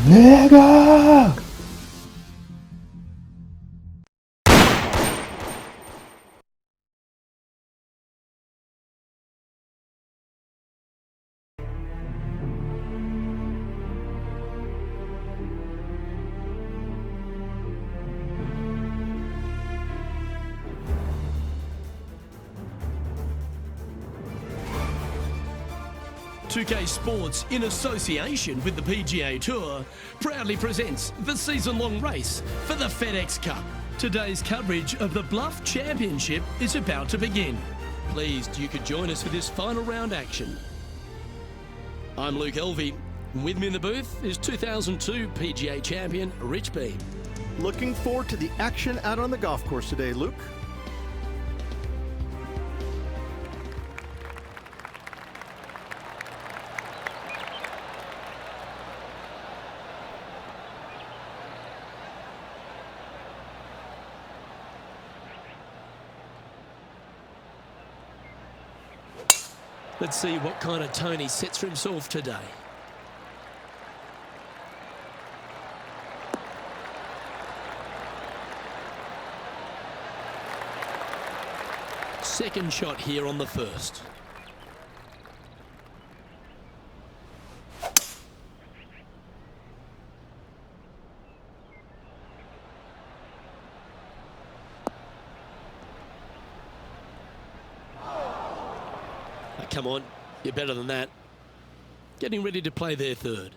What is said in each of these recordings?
Nigga! .2K Sports, in association with the PGA Tour, proudly presents the season-long race for the FedEx Cup. Today's coverage of the Bluff Championship is about to begin. Pleased you could join us for this final round action. I'm Luke Elvey, and with me in the booth is 2002 PGA champion Rich Beam. Looking forward to the action out on the golf course today, Luke. Let's see what kind of tone he sets for himself today. Second shot here on the first. Come on, you're better than that. Getting ready to play their third.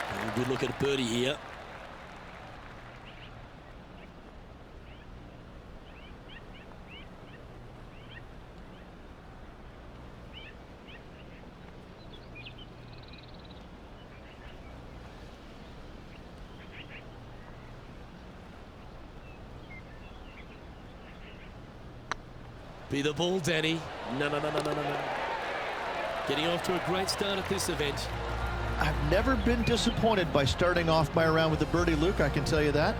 A good look at a birdie here. Be the ball, Danny. No. Getting off to a great start at this event. I've never been disappointed by starting off my round with a birdie, Luke, I can tell you that.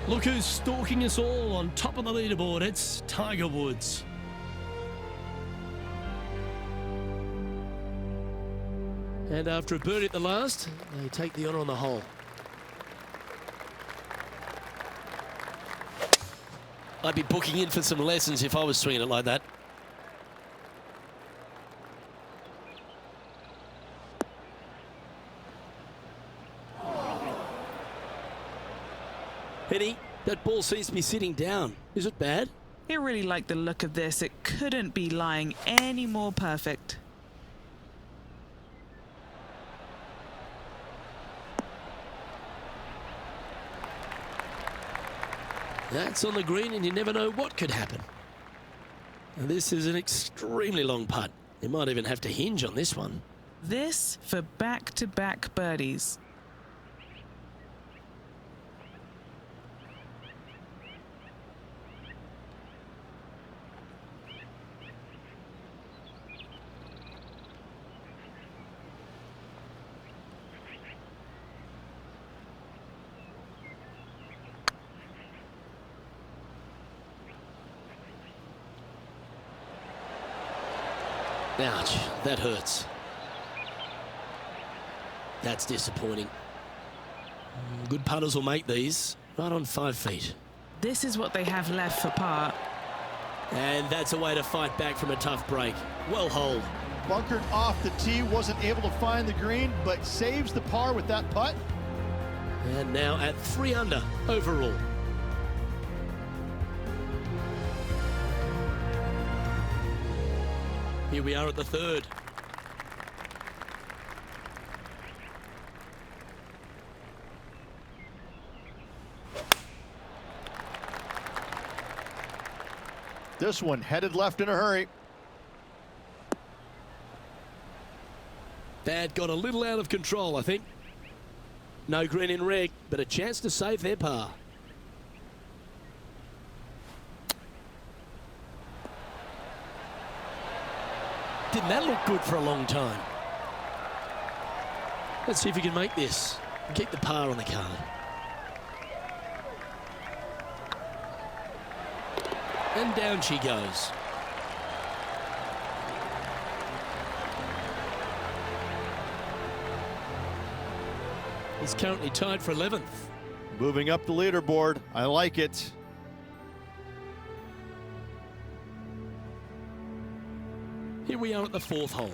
Look who's stalking us all on top of the leaderboard. It's Tiger Woods. And after a birdie at the last, they take the honour on the hole. I'd be booking in for some lessons if I was swinging it like that. Henny, that ball seems to be sitting down. Is it bad? I really like the look of this. It couldn't be lying any more perfect. That's on the green, and you never know what could happen. And this is an extremely long putt. You might even have to hinge on this one. This for back-to-back birdies. Ouch, that hurts. That's disappointing. Good putters will make these right on 5 feet. This is what they have left for par. And that's a way to fight back from a tough break. Well holed. Bunkered off the tee, wasn't able to find the green, but saves the par with that putt. And now at 3 under overall. Here we are at the third. This one headed left in a hurry. That got a little out of control, I think. No green in reg, but a chance to save their par. Didn't that look good for a long time? Let's see if we can make this and keep the par on the card. And down she goes. He's currently tied for 11th. Moving up the leaderboard. I like it. Here we are at the 4th hole.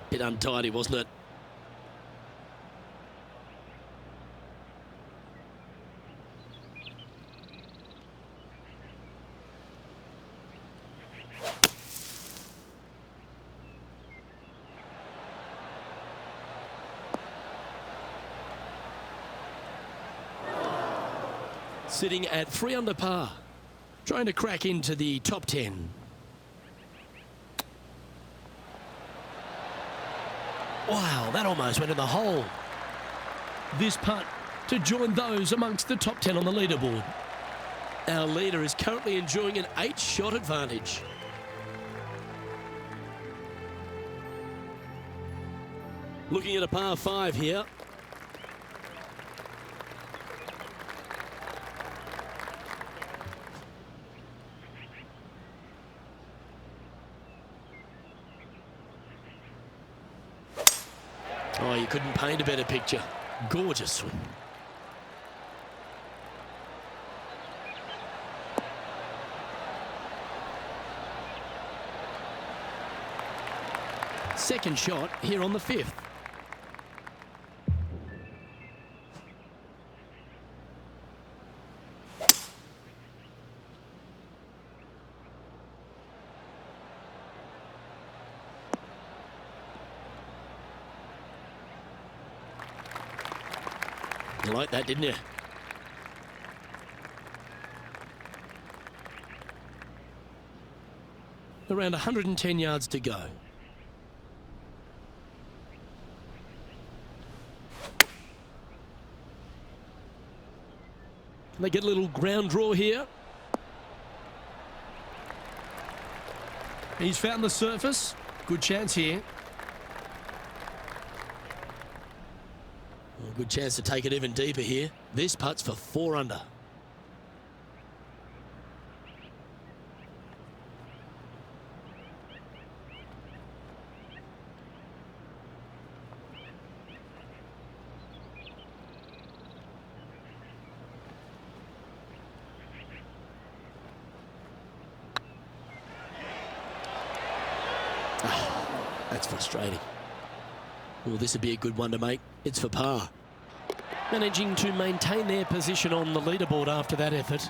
Bit untidy, wasn't it? Sitting at 3 under par, trying to crack into the top 10. Wow, that almost went in the hole. This putt to join those amongst the top 10 on the leaderboard. Our leader is currently enjoying an 8-shot advantage. Looking at a par 5 here. Oh, you couldn't paint a better picture. Gorgeous swing. Second shot here on the 5th. You liked that, didn't you? Around 110 yards to go. Can they get a little ground draw here? He's found the surface. Good chance here. Good chance to take it even deeper here. This putt's for 4 under. That's frustrating. Well, this would be a good one to make. It's for par. Managing to maintain their position on the leaderboard after that effort.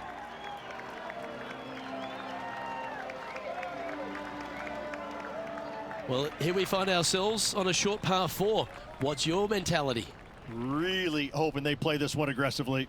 Well, here we find ourselves on a short par 4. What's your mentality? Really hoping they play this one aggressively.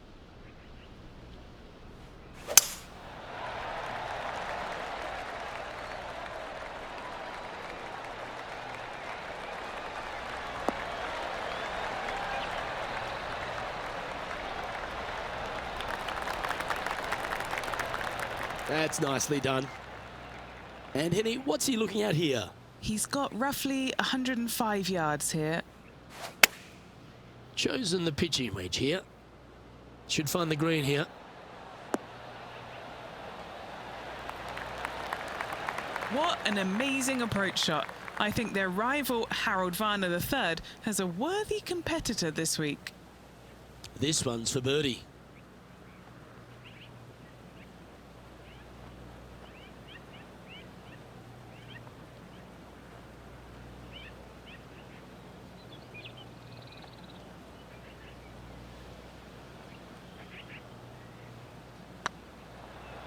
That's nicely done. And Henny, what's he looking at here? He's got roughly 105 yards here. Chosen the pitching wedge here. Should find the green here. What an amazing approach shot. I think their rival Harold Varner III has a worthy competitor this week. This one's for birdie.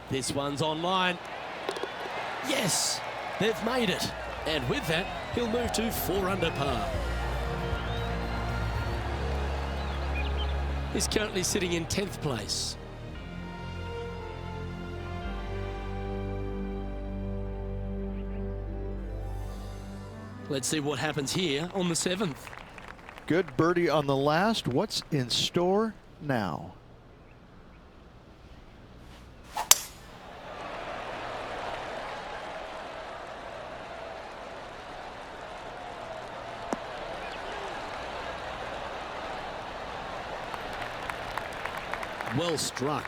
This one's online. Yes, they've made it. And with that, he'll move to 4 under par. He's currently sitting in 10th place. Let's see what happens here on the 7th. Good birdie on the last. What's in store now? Well struck.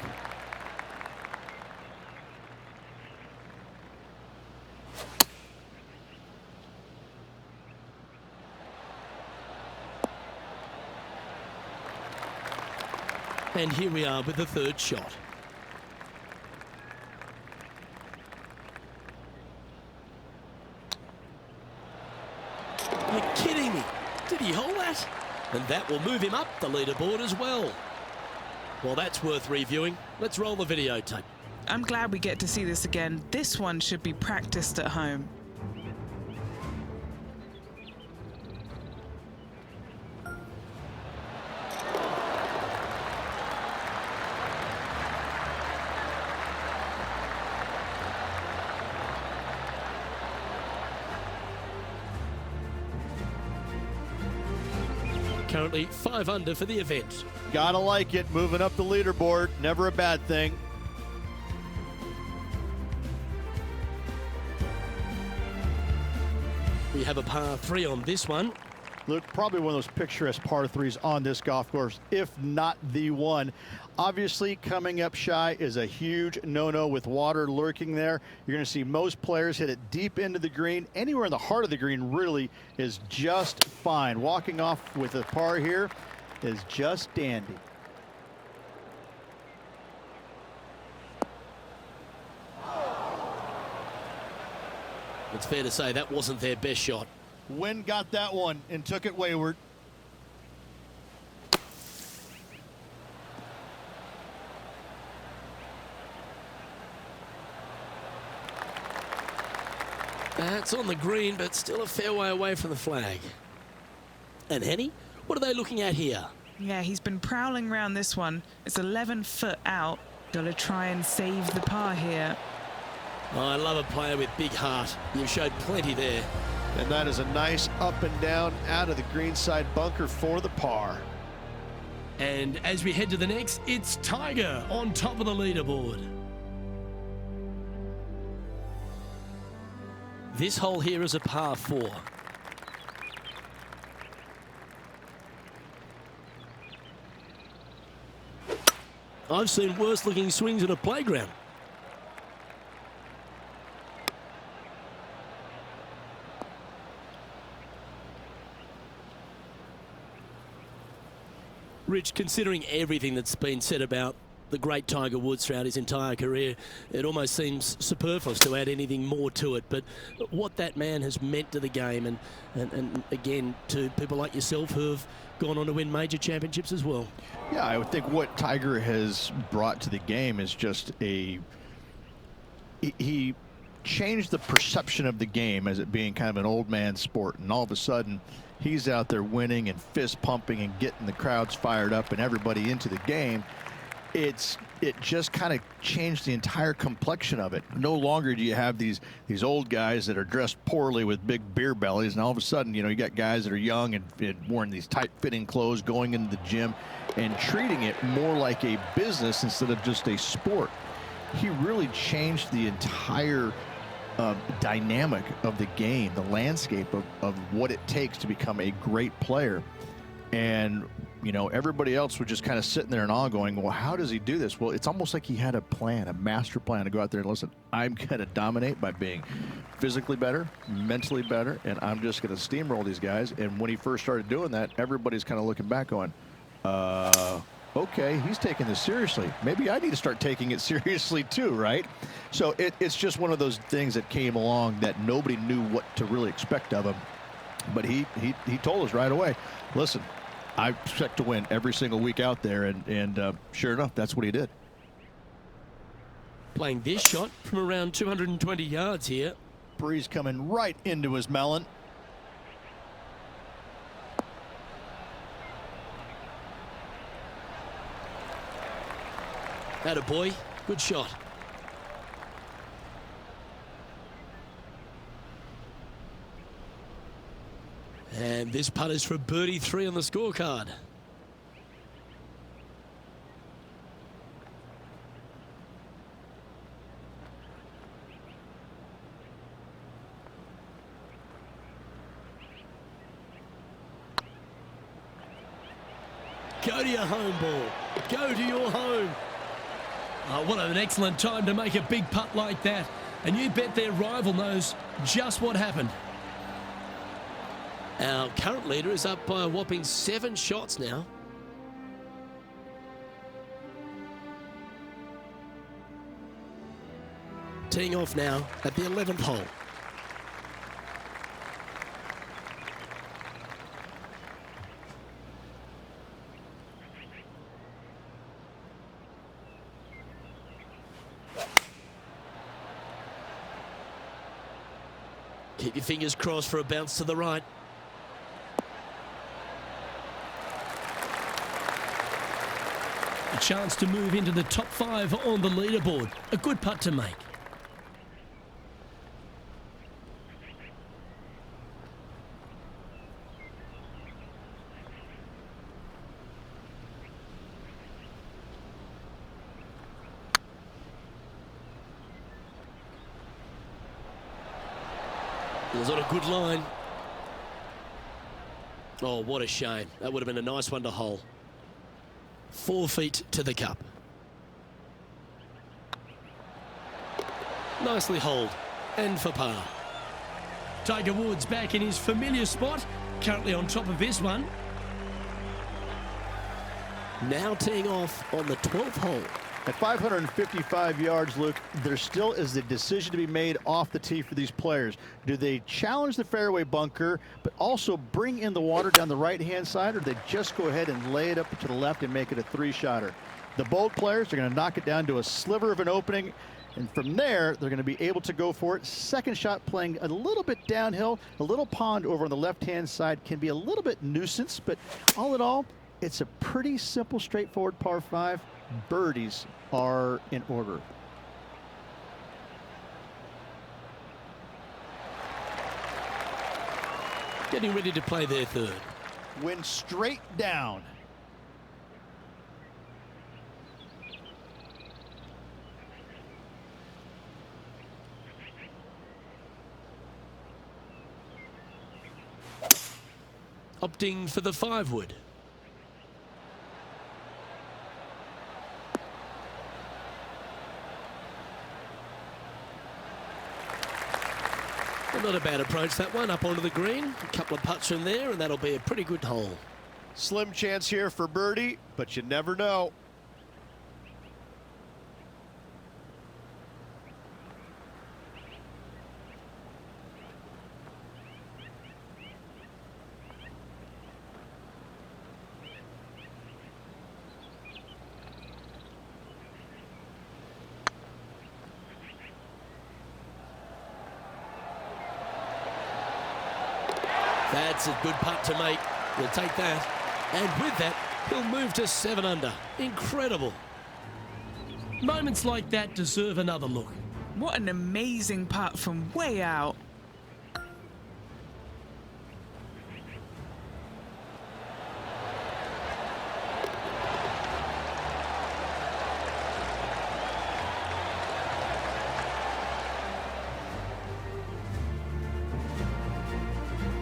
And here we are with the third shot. You're kidding me. Did he hold that? And that will move him up the leaderboard as well. Well, that's worth reviewing. Let's roll the videotape. I'm glad we get to see this again. This one should be practiced at home. Currently 5 under for the event. Gotta like it, moving up the leaderboard, never a bad thing. We have a par 3 on this one. Look, probably one of those picturesque par 3s on this golf course, if not the one. Obviously, coming up shy is a huge no-no with water lurking there. You're going to see most players hit it deep into the green. Anywhere in the heart of the green really is just fine. Walking off with a par here is just dandy. It's fair to say that wasn't their best shot. Wind got that one and took it wayward. That's on the green, but still a fair way away from the flag. And Henny, what are they looking at here? Yeah, he's been prowling around this one. It's 11 foot out. Gotta try and save the par here. Oh, I love a player with big heart. You've showed plenty there. And that is a nice up and down out of the greenside bunker for the par. And as we head to the next, it's Tiger on top of the leaderboard. This hole here is a par 4. I've seen worse looking swings at a playground. Rich, considering everything that's been said about the great Tiger Woods throughout his entire career, it almost seems superfluous to add anything more to it. But what that man has meant to the game and again, to people like yourself who have gone on to win major championships as well. Yeah, I would think what Tiger has brought to the game is just he changed the perception of the game as it being kind of an old man sport, and all of a sudden he's out there winning and fist pumping and getting the crowds fired up and everybody into the game. It just kind of changed the entire complexion of it. No longer do you have these old guys that are dressed poorly with big beer bellies, and all of a sudden, you know, you got guys that are young and wearing these tight-fitting clothes, going into the gym and treating it more like a business instead of just a sport. He really changed the entire dynamic of the game, the landscape of what it takes to become a great player. And you know, everybody else was just kind of sitting there in awe going, well, how does he do this? Well, it's almost like he had a plan, a master plan to go out there and listen, I'm going to dominate by being physically better, mentally better, and I'm just going to steamroll these guys. And when he first started doing that, everybody's kind of looking back going, okay, he's taking this seriously. Maybe I need to start taking it seriously too, right? So it's just one of those things that came along that nobody knew what to really expect of him. But he told us right away, listen, I expect to win every single week out there, and sure enough, that's what he did. Playing this shot from around 220 yards here. Breeze coming right into his melon. Attaboy, good shot. And this putt is for birdie 3 on the scorecard. Go to your home ball. Go to your home. Oh, what an excellent time to make a big putt like that. And you bet their rival knows just what happened. Our current leader is up by a whopping 7 shots now. Teeing off now at the 11th hole. Keep your fingers crossed for a bounce to the right. A chance to move into the top 5 on the leaderboard. A good putt to make. It was on a good line. Oh, what a shame. That would have been a nice one to hole. 4 feet to the cup. Nicely holed. And for par. Tiger Woods back in his familiar spot. Currently on top of this one. Now teeing off on the 12th hole. At 555 yards, Luke, there still is a decision to be made off the tee for these players. Do they challenge the fairway bunker, but also bring in the water down the right-hand side, or do they just go ahead and lay it up to the left and make it a 3-shotter? The bold players are going to knock it down to a sliver of an opening, and from there, they're going to be able to go for it. Second shot playing a little bit downhill. A little pond over on the left-hand side can be a little bit nuisance, but all in all, it's a pretty simple, straightforward par 5. Birdies are in order. Getting ready to play their third. Went straight down. Opting for the 5-wood. Not a bad approach, that one, up onto the green. A couple of putts from there, and that'll be a pretty good hole. Slim chance here for birdie, but you never know. That's a good putt to make. He'll take that. And with that, he'll move to 7 under. Incredible. Moments like that deserve another look. What an amazing putt from way out.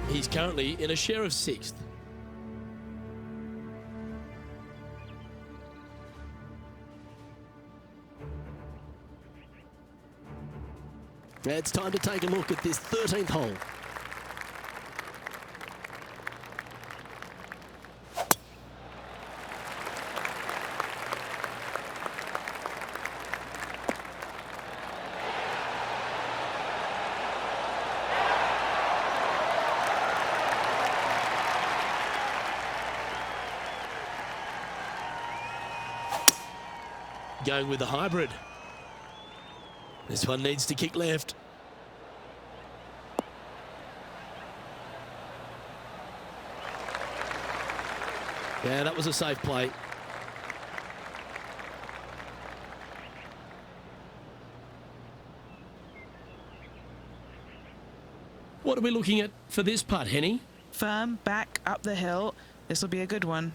He's currently in a share of 6th. It's time to take a look at this 13th hole. Going with the hybrid. This one needs to kick left. Yeah, that was a safe play. What are we looking at for this putt, Henny? Firm, back, up the hill. This will be a good one.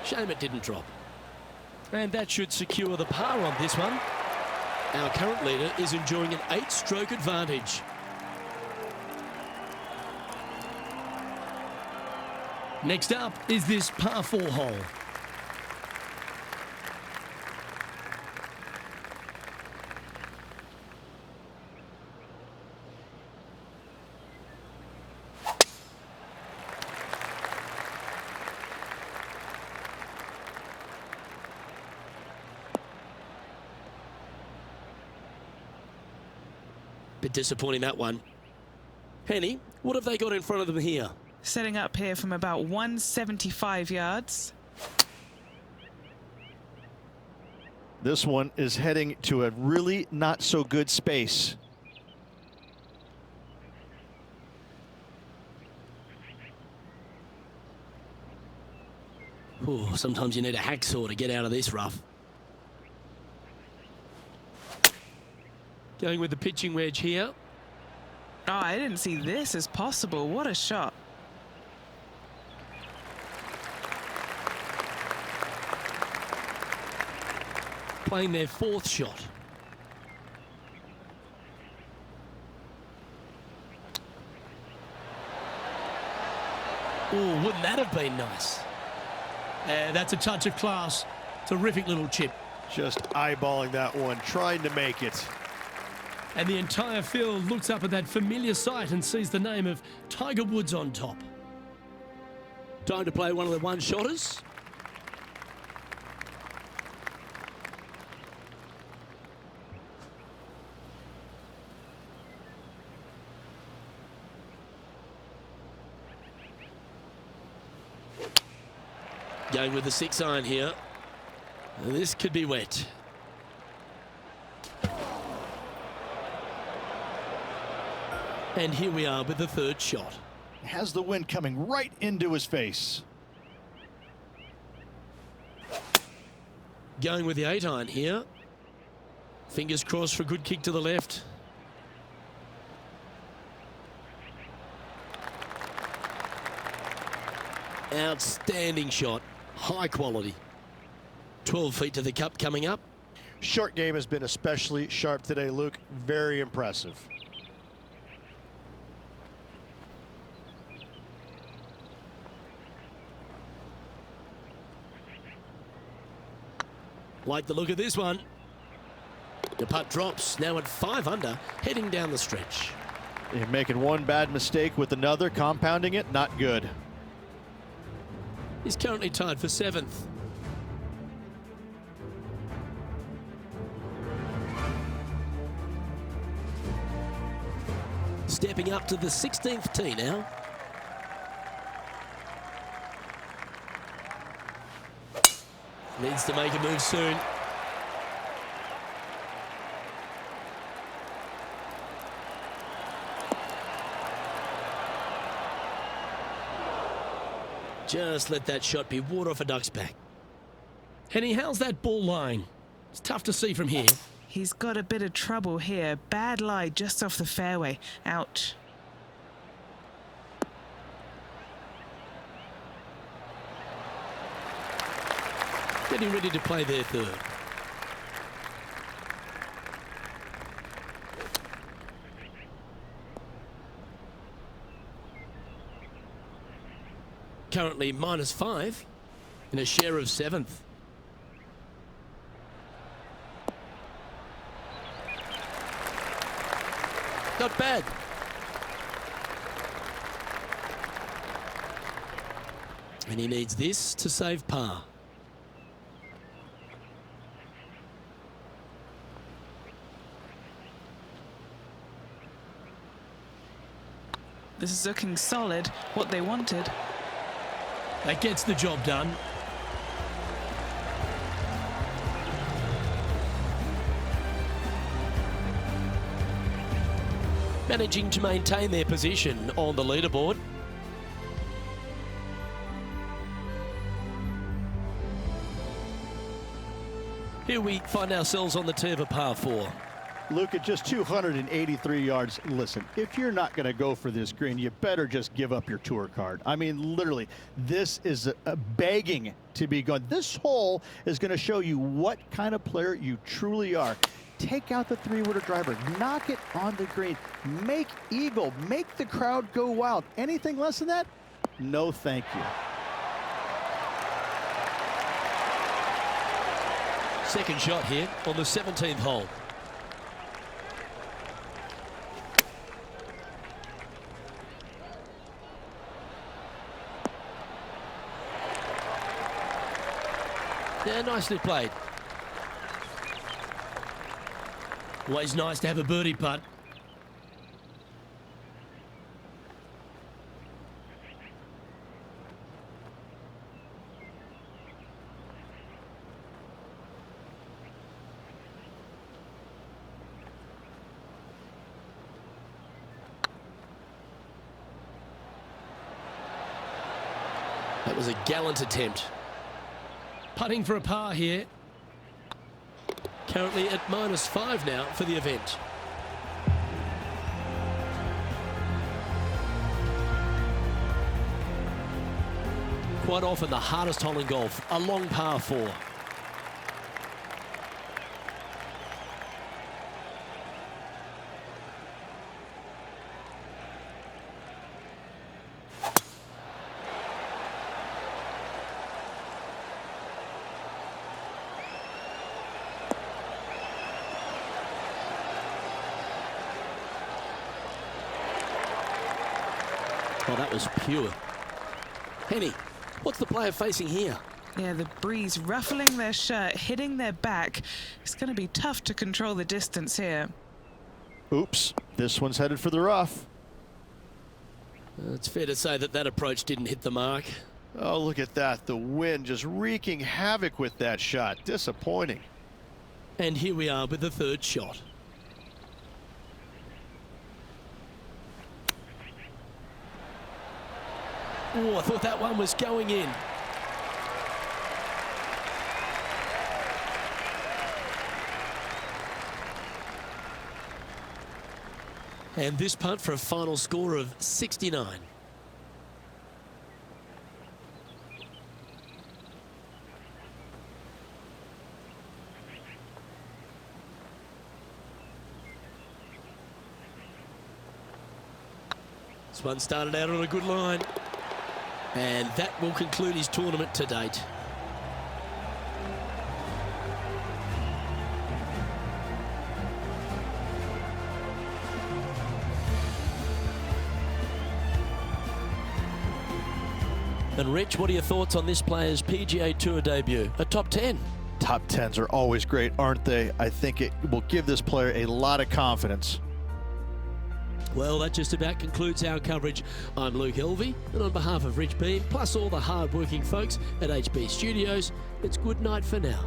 Shame it didn't drop. And that should secure the par on this one. Our current leader is enjoying an 8-stroke advantage. Next up is this par 4 hole. Bit disappointing, that one. Henny, what have they got in front of them here? Setting up here from about 175 yards. This one is heading to a really not so good space. Ooh, sometimes you need a hacksaw to get out of this rough. Going with the pitching wedge here. Oh, I didn't see this as possible. What a shot. Playing their 4th shot. Oh, wouldn't that have been nice? That's a touch of class. Terrific little chip. Just eyeballing that one, trying to make it. And the entire field looks up at that familiar sight and sees the name of Tiger Woods on top. Time to play one of the one-shotters. Going with the 6-iron here. This could be wet. And here we are with the 3rd shot. Has the wind coming right into his face. Going with the 8-iron here. Fingers crossed for a good kick to the left. Outstanding shot. High quality. 12 feet to the cup coming up. Short game has been especially sharp today, Luke. Very impressive. Like the look of this one. The putt drops, now at 5 under, heading down the stretch. You're making one bad mistake with another, compounding it, not good. He's currently tied for 7th. Stepping up to the 16th tee now. Needs to make a move soon. Just let that shot be water off a duck's back. Henny, how's that ball lying? It's tough to see from here. He's got a bit of trouble here. Bad lie just off the fairway. Ouch. Getting ready to play their 3rd. Currently -5 in a share of 7th. Not bad. And he needs this to save par. This is looking solid. What they wanted. That gets the job done. Managing to maintain their position on the leaderboard. Here we find ourselves on the tee of a par 4. Luke, at just 283 yards, listen, if you're not going to go for this green, you better just give up your tour card. I mean, literally, this is a begging to be gone. This hole is going to show you what kind of player you truly are. Take out the three-wooder driver, knock it on the green, make eagle, make the crowd go wild. Anything less than that? No, thank you. Second shot here on the 17th hole. Yeah, nicely played. Always nice to have a birdie putt. That was a gallant attempt. Putting for a par here. Currently at -5 now for the event. Quite often the hardest hole in golf, a long par 4. Oh, that was pure. Henny, what's the player facing here? Yeah, the breeze ruffling their shirt, hitting their back. It's going to be tough to control the distance here. Oops, this one's headed for the rough. It's fair to say that that approach didn't hit the mark. Oh, look at that. The wind just wreaking havoc with that shot. Disappointing. And here we are with the third shot. Oh, I thought that one was going in. And this punt for a final score of 69. This one started out on a good line. And that will conclude his tournament to date. And Rich, what are your thoughts on this player's PGA Tour debut? A top 10? Top 10s are always great, aren't they? I think it will give this player a lot of confidence. Well, that just about concludes our coverage. I'm Luke Helvey, and on behalf of Rich Beam, plus all the hard-working folks at HB Studios, it's good night for now.